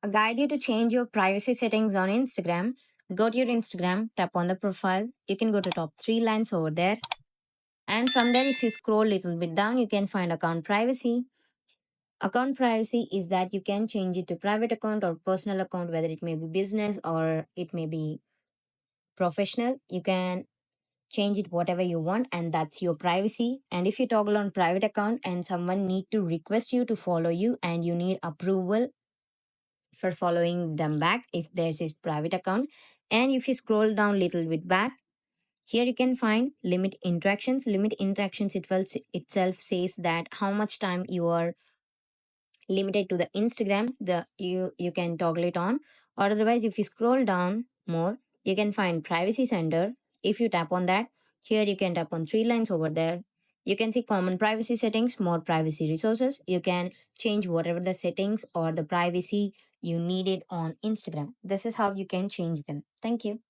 A guide you to change your privacy settings on Instagram. Go to your Instagram, tap on the profile. You can go to top three lines over there. And from there, if you scroll a little bit down, you can find account privacy. Account privacy is that you can change it to private account or personal account, whether it may be business or it may be professional. You can change it whatever you want, and that's your privacy. And if you toggle on private account and someone need to request you to follow you and you need approval for following them back if there's a private account. And if you scroll down a little bit back, here you can find limit interactions. Limit interactions itself says that how much time you are limited to the Instagram, you can toggle it on. Or otherwise, if you scroll down more, you can find privacy center. If you tap on that, here you can tap on three lines over there. You can see common privacy settings, more privacy resources. You can change whatever the settings or the privacy you needed on Instagram. This is how you can change them. Thank you.